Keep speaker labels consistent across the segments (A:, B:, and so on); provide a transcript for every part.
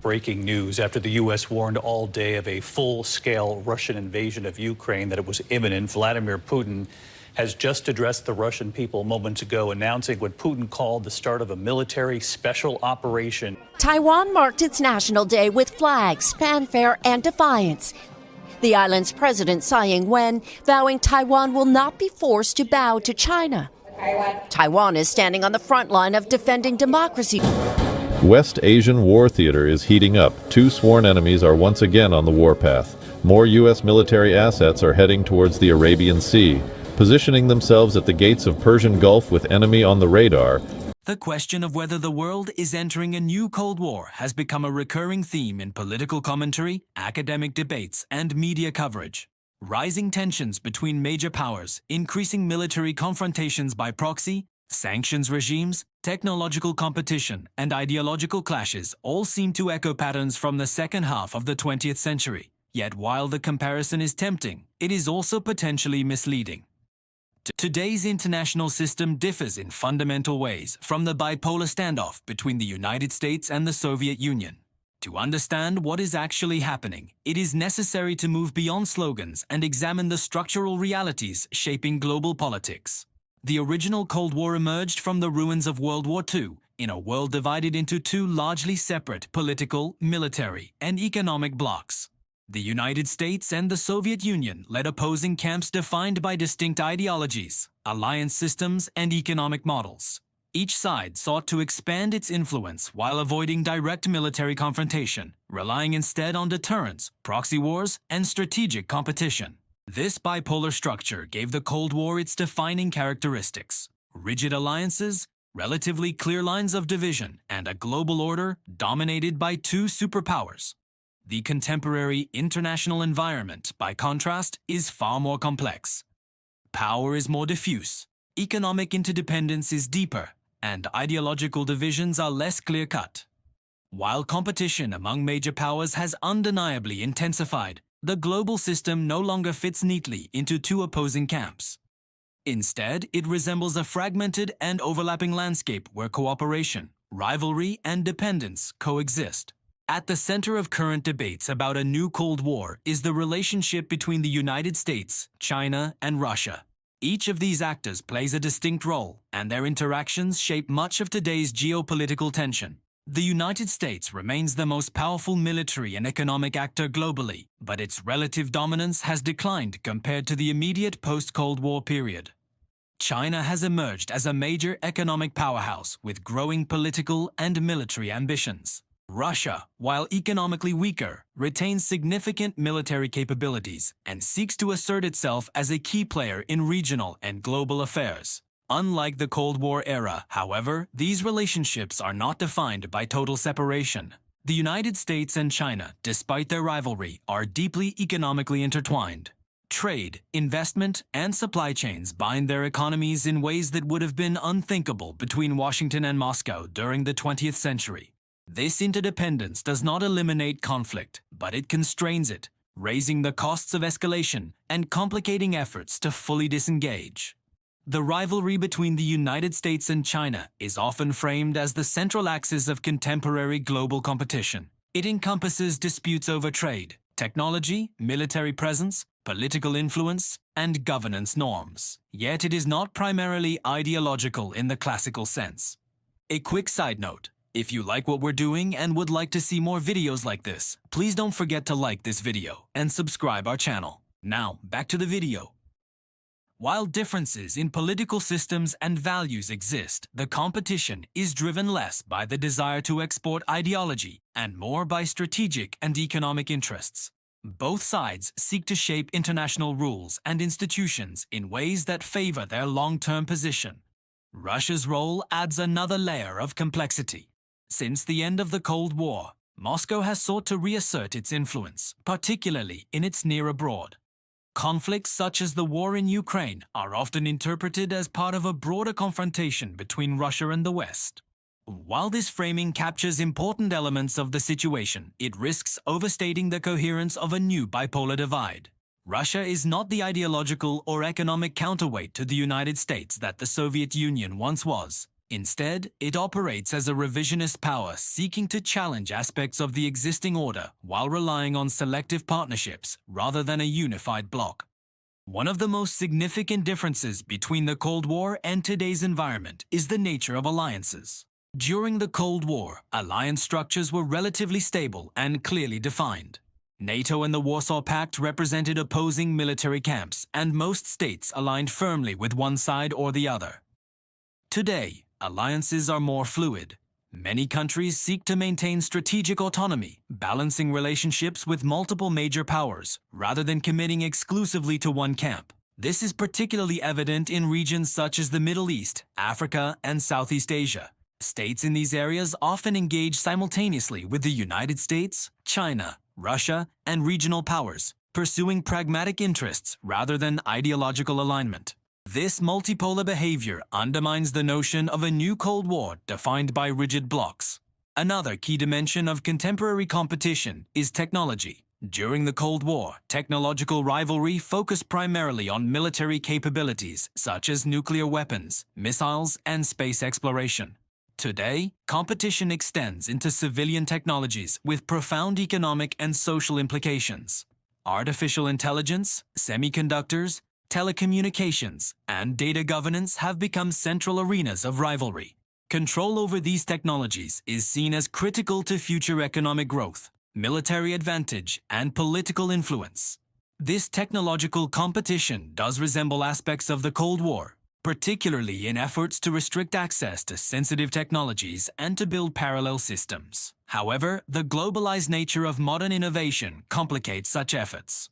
A: Breaking news after the U.S. warned all day of a full-scale Russian invasion of Ukraine that it was imminent. Vladimir Putin has just addressed the Russian people moments ago, announcing what Putin called the start of a military special operation.
B: Taiwan marked its National Day with flags, fanfare, and defiance. The island's president, Tsai Ing-wen, vowing Taiwan will not be forced to bow to China. Taiwan is standing on the front line of defending democracy.
C: West Asian war theater is heating up. Two sworn enemies are once again on the warpath. More U.S. military assets are heading towards the Arabian Sea, positioning themselves at the gates of Persian Gulf with enemy on the radar.
D: The question of whether the world is entering a new Cold War has become a recurring theme in political commentary, academic debates, and media coverage. Rising tensions between major powers, increasing military confrontations by proxy, sanctions regimes, technological competition, and ideological clashes all seem to echo patterns from the second half of the 20th century. Yet while the comparison is tempting, it is also potentially misleading. Today's international system differs in fundamental ways from the bipolar standoff between the United States and the Soviet Union. To understand what is actually happening, it is necessary to move beyond slogans and examine the structural realities shaping global politics. The original Cold War emerged from the ruins of World War II in a world divided into two largely separate political, military, and economic blocs. The United States and the Soviet Union led opposing camps defined by distinct ideologies, alliance systems, and economic models. Each side sought to expand its influence while avoiding direct military confrontation, relying instead on deterrence, proxy wars, and strategic competition. This bipolar structure gave the Cold War its defining characteristics: rigid alliances, relatively clear lines of division, and a global order dominated by two superpowers. The contemporary international environment, by contrast, is far more complex. Power is more diffuse, economic interdependence is deeper, and ideological divisions are less clear-cut. While competition among major powers has undeniably intensified, the global system no longer fits neatly into two opposing camps. Instead, it resembles a fragmented and overlapping landscape where cooperation, rivalry, and dependence coexist. At the center of current debates about a new Cold War is the relationship between the United States, China, and Russia. Each of these actors plays a distinct role, and their interactions shape much of today's geopolitical tension. The United States remains the most powerful military and economic actor globally, but its relative dominance has declined compared to the immediate post-Cold War period. China has emerged as a major economic powerhouse with growing political and military ambitions. Russia, while economically weaker, retains significant military capabilities and seeks to assert itself as a key player in regional and global affairs. Unlike the Cold War era, however, these relationships are not defined by total separation. The United States and China, despite their rivalry, are deeply economically intertwined. Trade, investment, and supply chains bind their economies in ways that would have been unthinkable between Washington and Moscow during the 20th century. This interdependence does not eliminate conflict, but it constrains it, raising the costs of escalation and complicating efforts to fully disengage. The rivalry between the United States and China is often framed as the central axis of contemporary global competition. It encompasses disputes over trade, technology, military presence, political influence, and governance norms. Yet it is not primarily ideological in the classical sense. A quick side note: if you like what we're doing and would like to see more videos like this, please don't forget to like this video and subscribe our channel. Now, back to the video. While differences in political systems and values exist, the competition is driven less by the desire to export ideology and more by strategic and economic interests. Both sides seek to shape international rules and institutions in ways that favor their long-term position. Russia's role adds another layer of complexity. Since the end of the Cold War, Moscow has sought to reassert its influence, particularly in its near abroad. Conflicts such as the war in Ukraine are often interpreted as part of a broader confrontation between Russia and the West. While this framing captures important elements of the situation, it risks overstating the coherence of a new bipolar divide. Russia is not the ideological or economic counterweight to the United States that the Soviet Union once was. Instead, it operates as a revisionist power seeking to challenge aspects of the existing order while relying on selective partnerships rather than a unified bloc. One of the most significant differences between the Cold War and today's environment is the nature of alliances. During the Cold War, alliance structures were relatively stable and clearly defined. NATO and the Warsaw Pact represented opposing military camps, and most states aligned firmly with one side or the other. Today, alliances are more fluid. Many countries seek to maintain strategic autonomy, balancing relationships with multiple major powers, rather than committing exclusively to one camp. This is particularly evident in regions such as the Middle East, Africa, and Southeast Asia. States in these areas often engage simultaneously with the United States, China, Russia, and regional powers, pursuing pragmatic interests rather than ideological alignment. This multipolar behavior undermines the notion of a new Cold War defined by rigid blocs. Another key dimension of contemporary competition is technology. During the Cold War, technological rivalry focused primarily on military capabilities such as nuclear weapons, missiles, and space exploration. Today, competition extends into civilian technologies with profound economic and social implications. Artificial intelligence, semiconductors, telecommunications, and data governance have become central arenas of rivalry. Control over these technologies is seen as critical to future economic growth, military advantage, and political influence. This technological competition does resemble aspects of the Cold War, particularly in efforts to restrict access to sensitive technologies and to build parallel systems. However, the globalized nature of modern innovation complicates such efforts.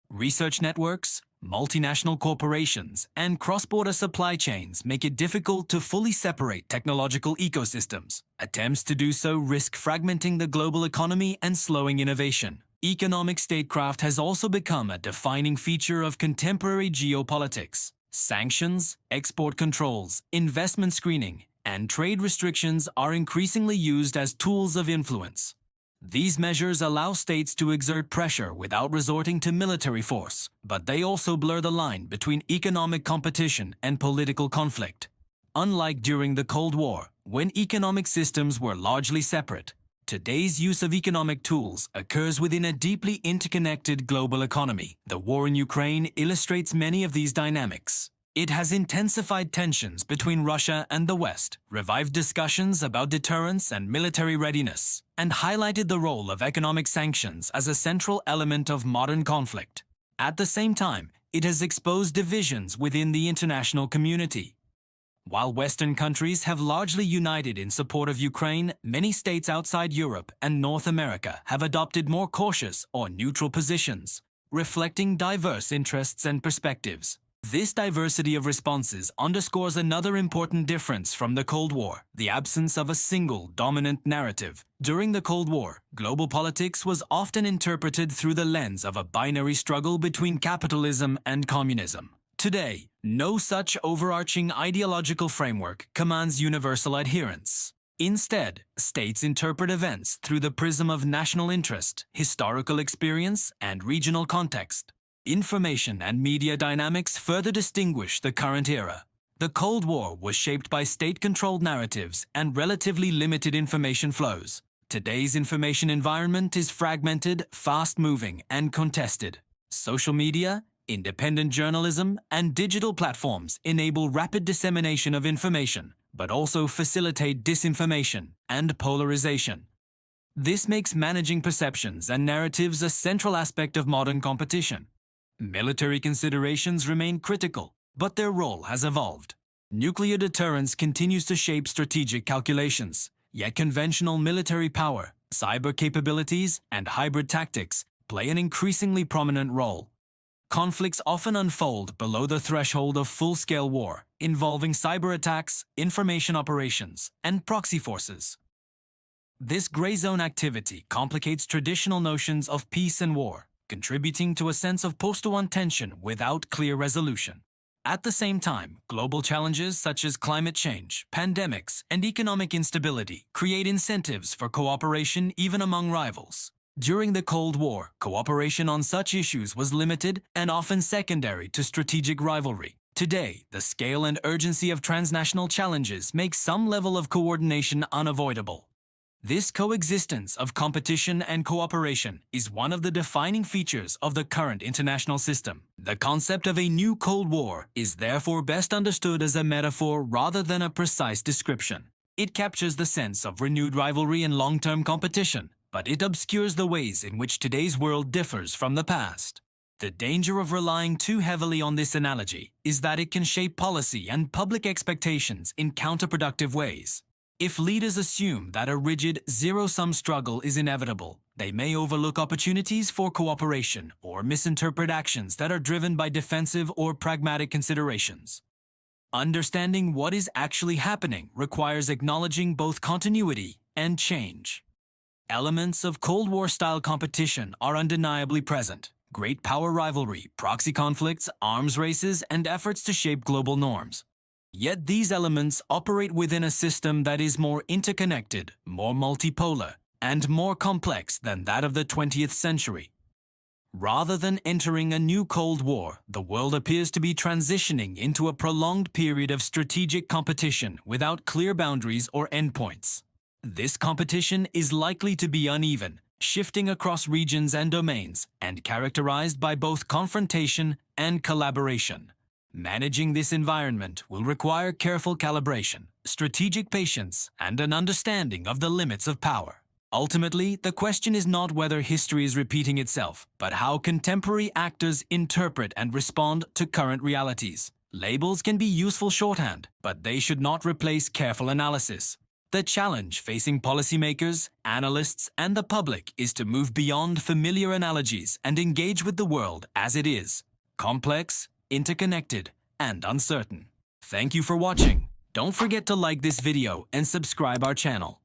D: Research networks, multinational corporations, and cross-border supply chains make it difficult to fully separate technological ecosystems. Attempts to do so risk fragmenting the global economy and slowing innovation. Economic statecraft has also become a defining feature of contemporary geopolitics. Sanctions, export controls, investment screening, and trade restrictions are increasingly used as tools of influence. These measures allow states to exert pressure without resorting to military force, but they also blur the line between economic competition and political conflict. Unlike during the Cold War, when economic systems were largely separate, today's use of economic tools occurs within a deeply interconnected global economy. The war in Ukraine illustrates many of these dynamics. It has intensified tensions between Russia and the West, revived discussions about deterrence and military readiness, and highlighted the role of economic sanctions as a central element of modern conflict. At the same time, it has exposed divisions within the international community. While Western countries have largely united in support of Ukraine, many states outside Europe and North America have adopted more cautious or neutral positions, reflecting diverse interests and perspectives. This diversity of responses underscores another important difference from the Cold War: the absence of a single dominant narrative. During the Cold War, global politics was often interpreted through the lens of a binary struggle between capitalism and communism. Today, no such overarching ideological framework commands universal adherence. Instead, states interpret events through the prism of national interest, historical experience, and regional context. Information and media dynamics further distinguish the current era. The Cold War was shaped by state-controlled narratives and relatively limited information flows. Today's information environment is fragmented, fast-moving, and contested. Social media, independent journalism, and digital platforms enable rapid dissemination of information, but also facilitate disinformation and polarization. This makes managing perceptions and narratives a central aspect of modern competition. Military considerations remain critical, but their role has evolved. Nuclear deterrence continues to shape strategic calculations, yet conventional military power, cyber capabilities, and hybrid tactics play an increasingly prominent role. Conflicts often unfold below the threshold of full-scale war, involving cyber attacks, information operations, and proxy forces. This gray zone activity complicates traditional notions of peace and war, contributing to a sense of post-war tension without clear resolution. At the same time, global challenges such as climate change, pandemics, and economic instability create incentives for cooperation even among rivals. During the Cold War, cooperation on such issues was limited and often secondary to strategic rivalry. Today, the scale and urgency of transnational challenges make some level of coordination unavoidable. This coexistence of competition and cooperation is one of the defining features of the current international system. The concept of a new Cold War is therefore best understood as a metaphor rather than a precise description. It captures the sense of renewed rivalry and long-term competition, but it obscures the ways in which today's world differs from the past. The danger of relying too heavily on this analogy is that it can shape policy and public expectations in counterproductive ways. If leaders assume that a rigid, zero-sum struggle is inevitable, they may overlook opportunities for cooperation or misinterpret actions that are driven by defensive or pragmatic considerations. Understanding what is actually happening requires acknowledging both continuity and change. Elements of Cold War-style competition are undeniably present: great power rivalry, proxy conflicts, arms races, and efforts to shape global norms. Yet these elements operate within a system that is more interconnected, more multipolar, and more complex than that of the 20th century. Rather than entering a new Cold War, the world appears to be transitioning into a prolonged period of strategic competition without clear boundaries or endpoints. This competition is likely to be uneven, shifting across regions and domains, and characterized by both confrontation and collaboration. Managing this environment will require careful calibration, strategic patience, and an understanding of the limits of power. Ultimately, the question is not whether history is repeating itself, but how contemporary actors interpret and respond to current realities. Labels can be useful shorthand, but they should not replace careful analysis. The challenge facing policymakers, analysts, and the public is to move beyond familiar analogies and engage with the world as it is: complex, interconnected, and uncertain. Thank you for watching. Don't forget to like this video and subscribe our channel.